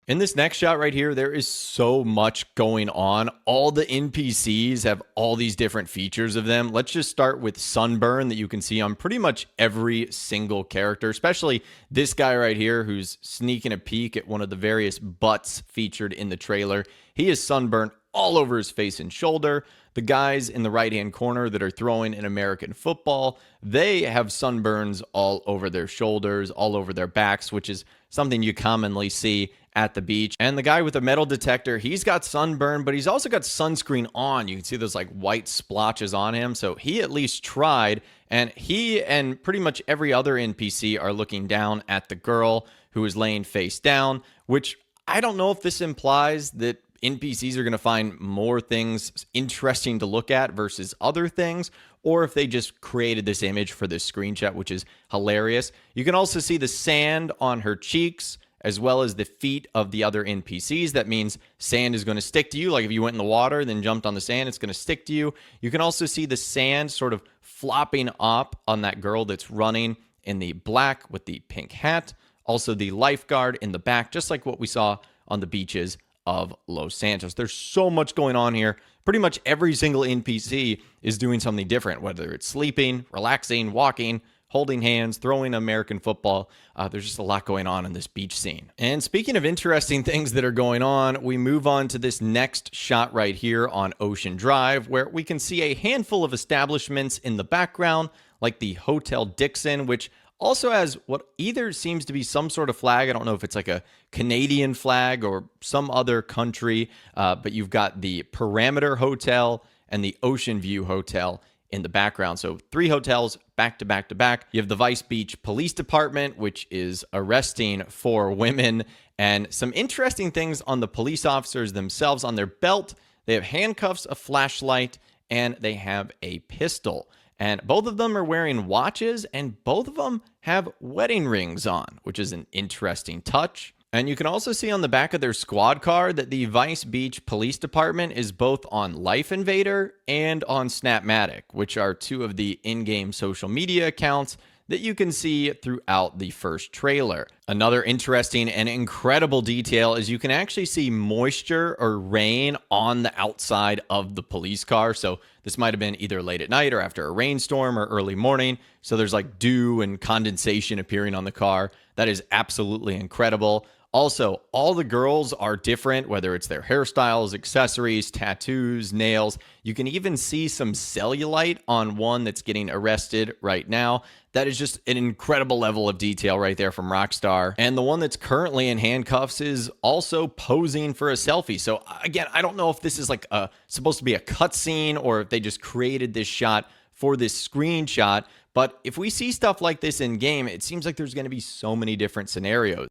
In this next shot right here, there is so much going on. All the NPCs have all these different features of them. Let's just start with Sunburn that you can see on pretty much every single character, especially this guy right here who's sneaking a peek at one of the various butts featured in the trailer. He is sunburned all over his face and shoulder. The guys in the right-hand corner that are throwing in American football, they have sunburns all over their shoulders, all over their backs, which is something you commonly see at the beach. And the guy with the metal detector, he's got sunburn, but he's also got sunscreen on. You can see those like white splotches on him. So he at least tried, and he and pretty much every other NPC are looking down at the girl who is laying face down, which I don't know if this implies that NPCs are going to find more things interesting to look at versus other things, or if they just created this image for this screenshot, which is hilarious. You can also see the sand on her cheeks, as well as the feet of the other NPCs. That means sand is going to stick to you. Like if you went in the water, then jumped on the sand, it's going to stick to you. You can also see the sand sort of flopping up on that girl that's running in the black with the pink hat. Also the lifeguard in the back, just like what we saw on the beaches of Los Santos. There's so much going on here. Pretty much every single NPC is doing something different, whether it's sleeping, relaxing, walking, holding hands, throwing American football. There's just a lot going on in this beach scene. And speaking of interesting things that are going on, we move on to this next shot right here on Ocean Drive, where we can see a handful of establishments in the background, like the Hotel Dixon, which also has what either seems to be some sort of flag. I don't know if it's like a Canadian flag or some other country, but you've got the Parameter Hotel and the Ocean View Hotel in the background. So 3 hotels back to back to back. You have the Vice Beach Police Department, which is arresting 4 women, and some interesting things on the police officers themselves. On their belt, they have handcuffs, a flashlight, and they have a pistol. And both of them are wearing watches, and both of them have wedding rings on, which is an interesting touch. And you can also see on the back of their squad car that the Vice Beach Police Department is both on Life Invader and on Snapmatic, which are 2 of the in-game social media accounts that you can see throughout the first trailer. Another interesting and incredible detail is you can actually see moisture or rain on the outside of the police car. So this might have been either late at night or after a rainstorm or early morning. So there's like dew and condensation appearing on the car. That is absolutely incredible. Also, all the girls are different, whether it's their hairstyles, accessories, tattoos, nails. You can even see some cellulite on one that's getting arrested right now. That is just an incredible level of detail right there from Rockstar. And the one that's currently in handcuffs is also posing for a selfie. So again, I don't know if this is like supposed to be a cutscene or if they just created this shot for this screenshot. But if we see stuff like this in game, it seems like there's going to be so many different scenarios.